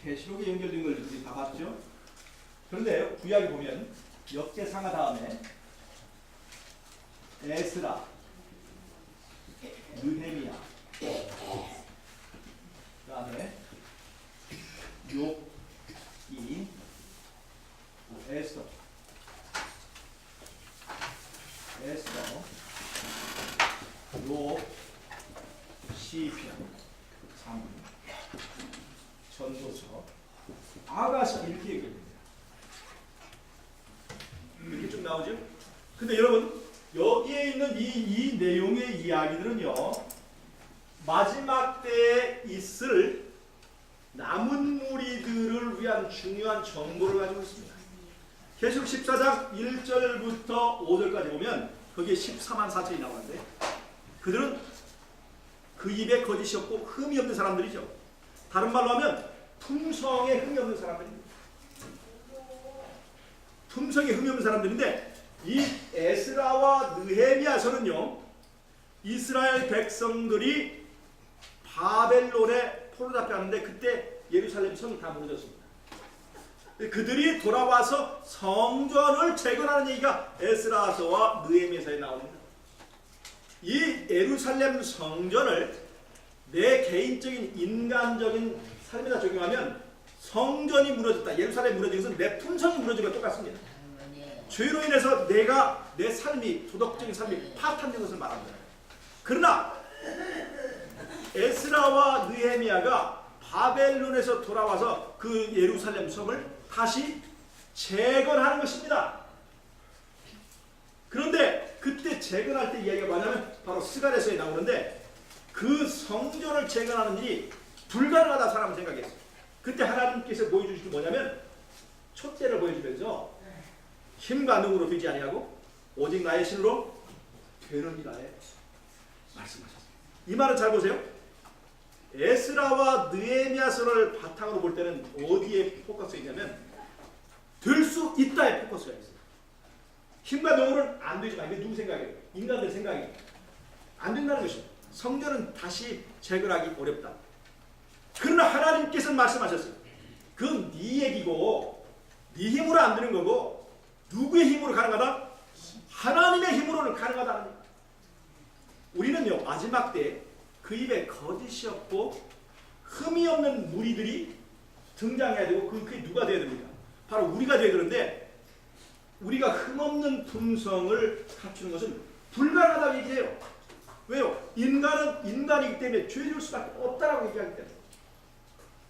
계시록에 연결된 걸 우리 다 봤죠. 그런데 구약에 보면 역대 상하 다음에 에스라, 느헤미야, 그 다음에 욥기, 에스더, 욥, 시편, 사문, 전도서, 아가서 이렇게 얘기합니다. 이렇게 쭉 나오죠. 근데 여러분 여기에 있는 이 내용의 이야기들은요, 마지막 때에 있을 남은 무리들을 위한 중요한 정보를 가지고 있습니다. 계시록 14장 1절부터 5절까지 보면 거기에 14만 4천이 나오는데, 그들은 그 입에 거짓이 없고 흠이 없는 사람들이죠. 다른 말로 하면 품성에 흠이 없는 사람들입니다. 품성에 흠이 없는 사람들인데, 이 에스라와 느헤미야서는요, 이스라엘 백성들이 바벨론에 포로 잡혀갔는데 그때 예루살렘 성이 다 무너졌습니다. 그들이 돌아와서 성전을 재건하는 얘기가 에스라서와 느헤미야서에 나옵니다. 이 예루살렘 성전을 내 개인적인 인간적인 삶에다 적용하면 성전이 무너졌다, 예루살렘이 무너진 것은 내 품성이 무너진 것 똑같습니다. 죄로 인해서 내 삶이, 도덕적인 삶이 파탄된 것을 말합니다. 그러나 에스라와 느헤미야가 바벨론에서 돌아와서 그 예루살렘 성을 다시 재건하는 것입니다. 그런데 그때 재건할 때 이야기가 뭐냐면 바로 스가랴서에 나오는데, 그 성전을 재건하는 일이 불가능하다 사람은 생각했어요. 그때 하나님께서 보여주신 게 뭐냐면 촛대를 보여주면서 힘과 능으로 되지 아니하고 오직 나의 신으로 되느니라 말씀하셨어요. 이 말은 잘 보세요. 에스라와 느헤미야서를 바탕으로 볼 때는 어디에 포커스가 있냐면 될 수 있다에 포커스가 있어요. 힘과 능으로는 안 되지만, 이게 누구 생각이에요? 인간들 생각이 안 된다는 것이죠. 성전은 다시 재건하기 어렵다. 그러나 하나님께서는 말씀하셨어요. 그건 네 얘기고 네 힘으로 안 되는 거고, 누구의 힘으로 가능하다? 하나님의 힘으로는 가능하다는 거예요. 우리는요, 마지막 때 그 입에 거짓이 없고 흠이 없는 무리들이 등장해야 되고, 그게 누가 되어야 됩니까? 바로 우리가 되어야 되는데, 우리가 흠없는 품성을 갖추는 것은 불가능하다고 얘기해요. 왜요? 인간은 인간이기 때문에 죄질 수밖에 없다라고 얘기하기 때문에.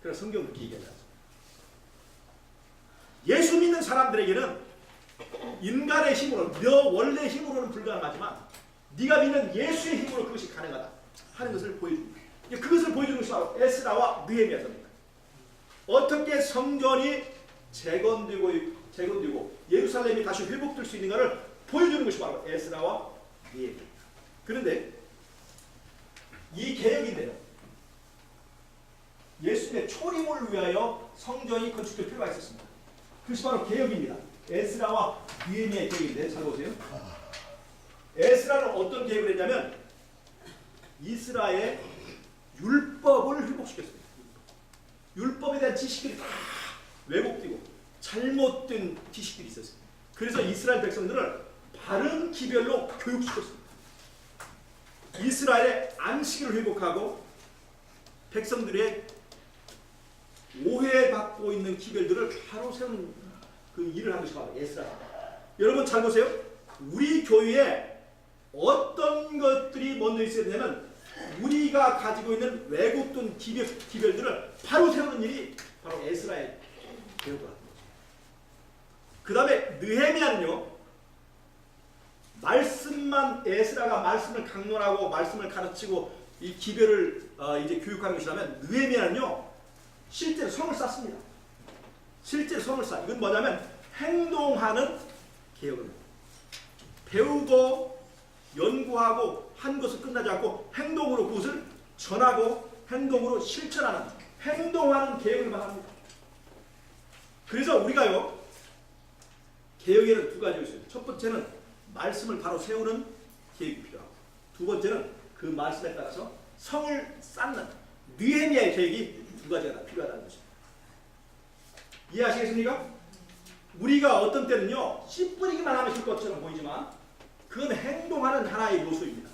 그래서 성경은 그렇게 얘기하지 않습니다. 예수 믿는 사람들에게는 인간의 힘으로, 너 원래 힘으로는 불가능하지만 네가 믿는 예수의 힘으로 그것이 가능하다 하는 것을 보여줍니다. 그것을 보여주는 것이 바로 에스라와 느헤미야서입니다. 어떻게 성전이 재건되고 예루살렘이 다시 회복될 수 있는가를 보여주는 것이 바로 에스라와 느헤미야입니다. 그런데 이 개혁인데요, 예수님의 초림을 위하여 성전이 건축될 필요가 있었습니다. 그것이 바로 개혁입니다. 에스라와 느헤미야의 개혁인데 잘 보세요. 에스라는 어떤 개혁을 했냐면 이스라엘 율법을 회복시켰습니다. 율법에 대한 지식들이 다 왜곡되고 잘못된 지식들이 있었어요. 그래서 이스라엘 백성들을 바른 기별로 교육시켰습니다. 이스라엘의 안식일을 회복하고 백성들의 오해받고 있는 기별들을 바로 세우는 그 일을 한 것이 바로 에스라입니다. 여러분 잘 보세요. 우리 교회에 어떤 것들이 먼저 있어야 되냐면 우리가 가지고 있는 왜곡된 기별들을 바로 세우는 일이 바로 에스라의 개혁을 합니다. 그 다음에 느헤미야는요, 에스라가 말씀을 강론하고 말씀을 가르치고 이 기별을 이제 교육하는 것이라면 느헤미야는요 실제로 성을 쌓습니다. 실제로 성을 쌓. 이건 뭐냐면 행동하는 개혁입니다. 배우고 연구하고 한 것을 끝나지 않고 행동으로 그것을 전하고 행동으로 실천하는 행동하는 개혁을 말합니다. 그래서 우리가요 개혁에는 두 가지가 있어요. 첫 번째는 말씀을 바로 세우는 계획이 필요하고 두 번째는 그 말씀에 따라서 성을 쌓는 느헤미야의 계획이 두 가지가 다 필요하다는 것입니다. 이해하시겠습니까? 우리가 어떤 때는요 씨 뿌리기만 하면 될 것처럼 보이지만 그건 행동하는 하나의 요소입니다.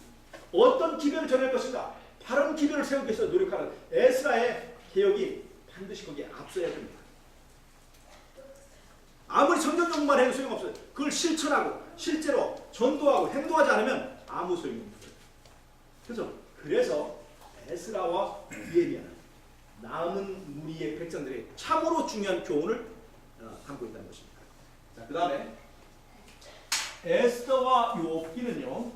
어떤 기별을 전할 것인가 바른 기별을 세우기 위해서 노력하는 에스라의 개혁이 반드시 거기에 앞서야 됩니다. 아무리 성경 공부만 해도 소용없어요. 그걸 실천하고 실제로 전도하고 행동하지 않으면 아무 소용이 없어요. 그래서 에스라와 느헤미야는 남은 무리의 백성들의 참으로 중요한 교훈을 담고 있다는 것입니다. 자, 그 다음에 에스더와 욥기는요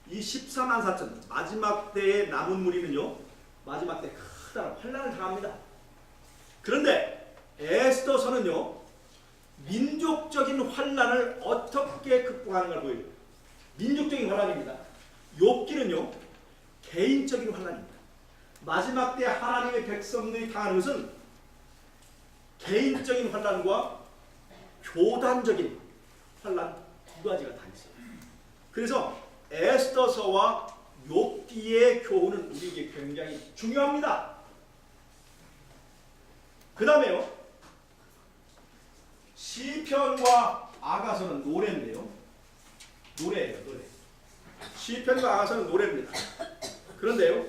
이 14만 4천 마지막 때의 남은 무리는요 마지막 때 크다란 환난을 당합니다. 그런데 에스더서는요 민족적인 환난을 어떻게 극복하는 걸 보여줘요. 민족적인 환난입니다. 욥기는요 개인적인 환난입니다. 마지막 때 하나님의 백성들이 당하는 것은 개인적인 환난과 교단적인 환난 두 가지가 다 있어요. 그래서 에스더서와 욥기의 교훈은 우리에게 굉장히 중요합니다. 그 다음에요 시편과 아가서는 노래인데요. 노래예요. 노래. 시편과 아가서는 노래입니다. 그런데요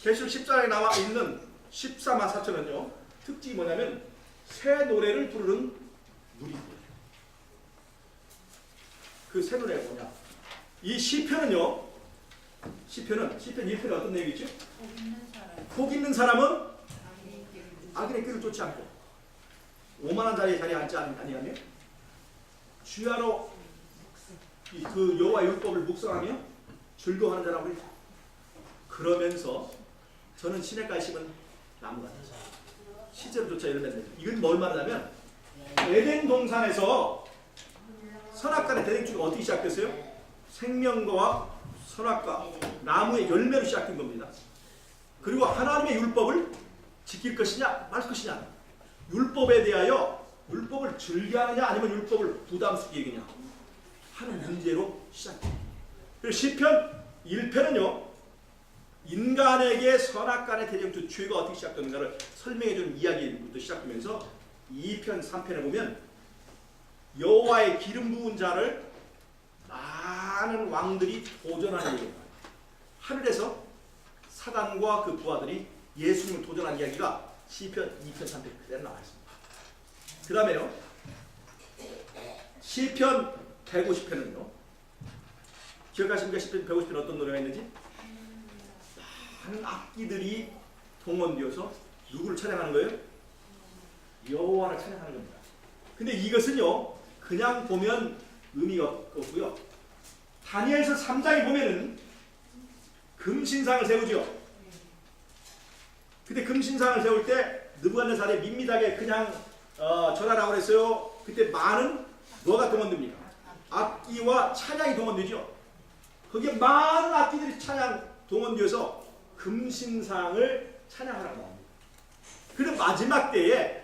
계시록 14장에 나와 있는 14만 4천은요 특징이 뭐냐면 새 노래를 부르는 무리입니다. 그 새 노래가 뭐냐? 이 시편은요 시편 1편에 어떤 내용이 있죠? 복 있는 사람은 악인의 길을 쫓지 않고 오만한 자리에 자리에 앉지 아니하며 주야로 그 여호와의 율법을 묵상하며 즐거워하는 자라고 해요. 그러면서 저는 시냇가에 심은 나무 같아요. 시제로조차 열매 맺는. 이건 뭘 말하냐면 에덴 동산에서 선악과의 대립주가 어떻게 시작됐어요? 생명과와 선악과 나무의 열매로 시작된 겁니다. 그리고 하나님의 율법을 지킬 것이냐 말 것이냐 율법에 대하여 율법을 즐겨하느냐 아니면 율법을 부담스럽게 여기냐 하는 문제로 시작됩니다. 그리고 시편 1편은요 인간에게 선악간의 대적주 죄가 어떻게 시작되는가를 설명해주는 이야기부터 시작되면서 2편 3편에 보면 여호와의 기름 부은 자를 많은 왕들이 도전하는 얘기입니다. 하늘에서 사단과 그 부하들이 예수님을 도전한 이야기가 시편 2편 3편 그대로 나와 있습니다. 그 다음에요 시편 150편은요 기억하십니까? 시편 150편 어떤 노래가 있는지? 많은 악기들이 동원되어서 누구를 찬양하는 거예요? 여호와를 찬양하는 겁니다. 근데 이것은요 그냥 보면 의미가 없고요. 다니엘서 3장에 보면은 금신상을 세우죠. 근데 금신상을 세울 때 느부갓네살이 밋밋하게 그냥 전하라고 그랬어요. 그때 많은 뭐가 동원됩니까? 악기와 찬양이 동원되죠. 거기에 많은 악기들이 찬양 동원되어서 금신상을 찬양하라고 합니다. 그리고 마지막 때에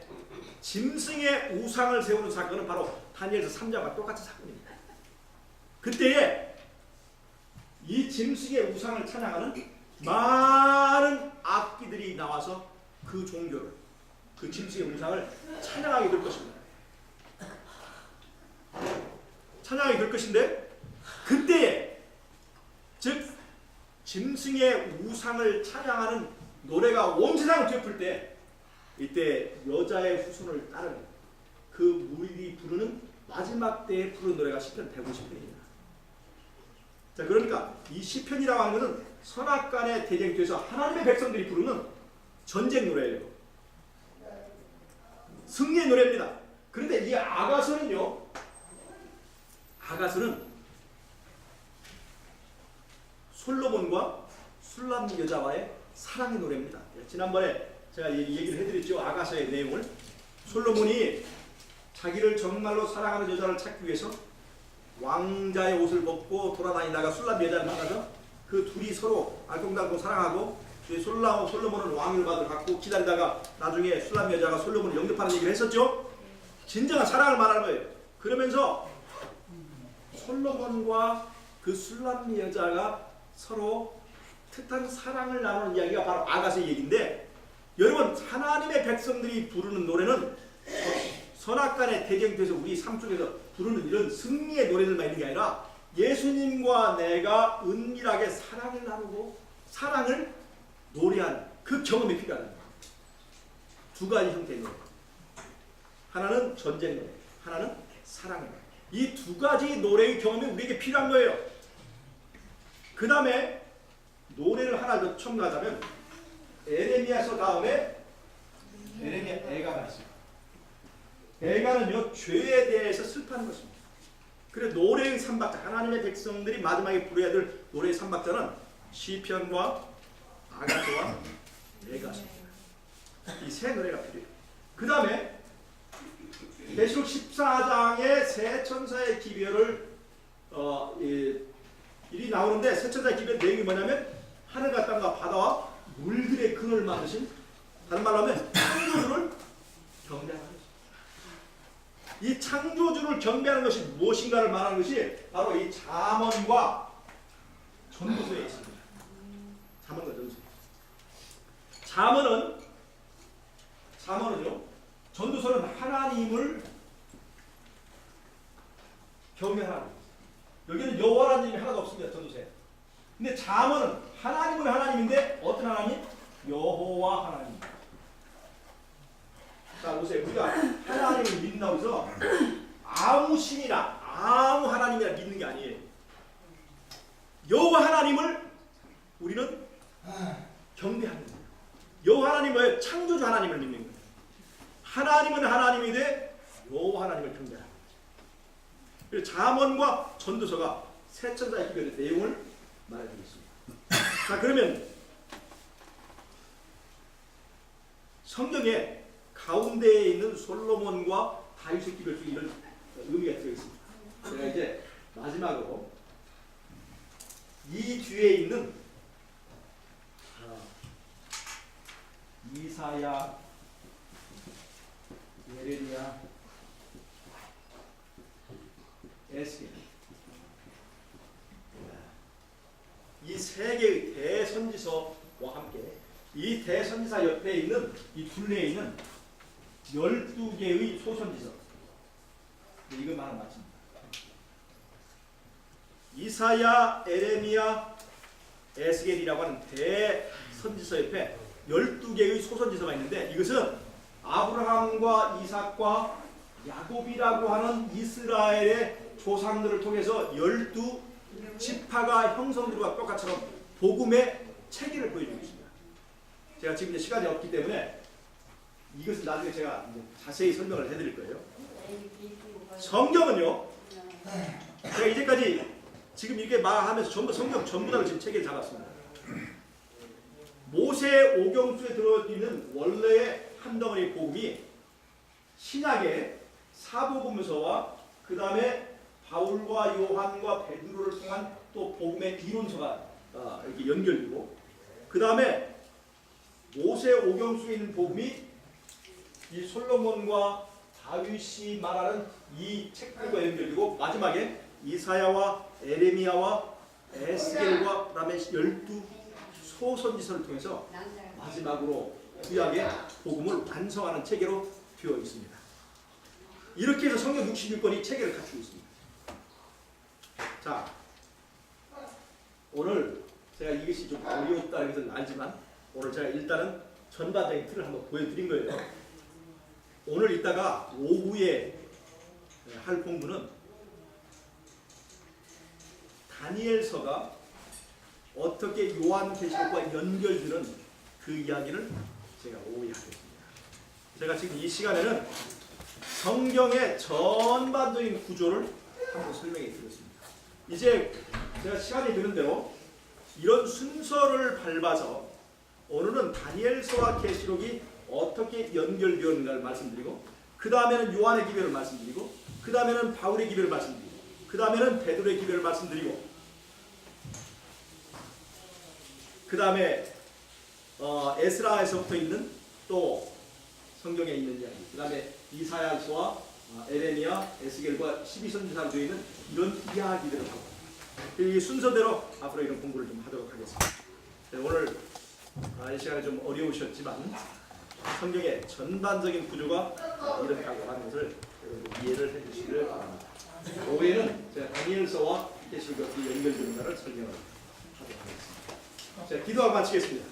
짐승의 우상을 세우는 사건은 바로 다니엘서 3장과 똑같은 사건입니다. 그때에 이 짐승의 우상을 찬양하는 많은 악기들이 나와서 그 종교를, 그 짐승의 우상을 찬양하게 될 것입니다. 찬양하게 될 것인데, 그때에 즉 짐승의 우상을 찬양하는 노래가 온 세상을 뒤엎을 때, 이때 여자의 후손을 따르는 그 무리들이 부르는 마지막 때에 부르는 노래가 시편 150편입니다. 자, 그러니까 이 시편이라고 하는 것은 선악간의 대쟁투에서 하나님의 백성들이 부르는 전쟁 노래예요. 승리의 노래입니다. 그런데 이 아가서는요, 아가서는 솔로몬과 술람 여자와의 사랑의 노래입니다. 지난번에 제가 얘기를 해드렸죠. 아가서의 내용을. 솔로몬이 자기를 정말로 사랑하는 여자를 찾기 위해서 왕자의 옷을 벗고 돌아다니다가 술람 여자를 만나서 그 둘이 서로 알콩달콩 사랑하고, 솔로몬은 왕위를 받으러 갔고 기다리다가 나중에 술람 여자가 솔로몬을 영접하는 얘기를 했었죠. 진정한 사랑을 말하는 거예요. 그러면서 솔로몬과 그 술람 여자가 서로 특한 사랑을 나누는 이야기가 바로 아가서의 얘기인데, 여러분, 하나님의 백성들이 부르는 노래는 선악간의 대쟁투에서 우리 삶 속에서 부르는 이런 승리의 노래들만 있는 게 아니라 예수님과 내가 은밀하게 사랑을 나누고 사랑을 노래하는 그 경험이 필요하다. 두 가지 형태의 노래. 하나는 전쟁 노래, 하나는 사랑의 노래. 이 두 가지 노래의 경험이 우리에게 필요한 거예요. 그 다음에 노래를 하나 더 첨가하자면 에레미야서 다음에 에레미야 애가가 있습니다. 애가는요, 죄에 대해서 슬퍼하는 것입니다. 그래서 노래의 삼박자, 하나님의 백성들이 마지막에 부르어야 될 노래의 삼박자는 시편과 아가서와 애가서입니다. 이 세 노래가 필요해요. 그 다음에 계시록 14장의 새 천사의 기별을 일이 나오는데, 새 천사의 기별 내용이 뭐냐면 하늘과 땅과 바다와 물들의 근원을 만드신, 다른 말로 하면 창조주를 경배하는 것입니다. 이 창조주를 경배하는 것이 무엇인가를 말하는 것이 바로 이 잠언과 전도서에 있습니다. 잠언과 전도서. 잠언은요, 전도서는 하나님을 경배하는 것입니다. 여기는 여호와라는 이름이 하나도 없습니다. 전도서에. 근데 잠언은 하나님은 하나님인데 어떤 하나님? 여호와 하나님. 자, 보세요. 우리가 하나님을 믿는다고 해서 아무 신이나 아무 하나님이나 믿는 게 아니에요. 여호와 하나님을 우리는 경배하는 거예요. 여호와 하나님은 뭐예요? 창조주 하나님을 믿는 거예요. 하나님은 하나님인데 여호와 하나님을 경배하는 거예요. 그래서 잠언과 전도서가 새 천사의 기별의 내용을 말해드리겠습니다. 자, 그러면 성경에 가운데에 있는 솔로몬과 다윗의 기별 중에 이런 의미가 들어있습니다. 제가 이제 마지막으로 이 뒤에 있는 이사야, 예레미야, 에스겔, 이 세 개의 대선지서와 함께 이 대선지사 옆에 있는 이 둘레에 있는 12개의 소선지서, 이것만 하면 마칩니다. 이사야, 에레미야, 에스겔이라고 하는 대선지서 옆에 12개의 소선지서가 있는데, 이것은 아브라함과 이삭과 야곱이라고 하는 이스라엘의 조상들을 통해서 12지파가 형성들과 똑같처럼 복음의 체계를 보여주고 있습니다. 제가 지금 이제 시간이 없기 때문에 이것은 나중에 제가 자세히 설명을 해드릴 거예요. 성경은요, 제가 이제까지 지금 이렇게 말하면서 전부 성경 전부 다를 지금 체계를 잡았습니다. 모세 오경수에 들어있는 원래의 한 덩어리 복음이 신약의 사복음서와 그 다음에 바울과 요한과 베드로를 통한 또 복음의 이론서가 이렇게 연결되고, 그 다음에 모세 오경 속에 있는 복음이 이 솔로몬과 다윗이 말하는 이 책들과 연결되고, 마지막에 이사야와 에레미야와 에스겔과 그다음에 12 소선지서를 통해서 마지막으로 구약의 복음을 완성하는 체계로 되어 있습니다. 이렇게 해서 성경 66권이 체계를 갖추고 있습니다. 자, 오늘 제가 이것이 좀 어려웠다는 것은 알지만 오늘 제가 일단은 전반적인 틀을 한번 보여드린 거예요. 오늘 이따가 오후에 할 공부는 다니엘서가 어떻게 요한계시록과 연결되는 그 이야기를 제가 오후에 하겠습니다. 제가 지금 이 시간에는 성경의 전반적인 구조를 한번 설명해 드렸습니다. 이제 제가 시간이 되는 대로 이런 순서를 밟아서 오늘은 다니엘서와 계시록이 어떻게 연결되었는가를 말씀드리고, 그 다음에는 요한의 기별을 말씀드리고, 그 다음에는 바울의 기별을 말씀드리고, 그 다음에는 베드로의 기별을 말씀드리고, 그 다음에 에스라에서부터 있는 또 성경에 있는 이야기, 그 다음에 이사야서와 에레미야, 에스겔과 12선지서로 되어 있는 이런 이야기들을 하고, 이 순서대로 앞으로 이런 공부를 좀 하도록 하겠습니다. 오늘 이 시간에 좀 어려우셨지만 성경의 전반적인 구조가 이렇다고 하는 것을 여러분 이해를 해주시기를 바랍니다. 오후에는 제가 다니엘서와 계시록이 연결되는가를 설명을 하도록 하겠습니다. 자, 기도하고 마치겠습니다.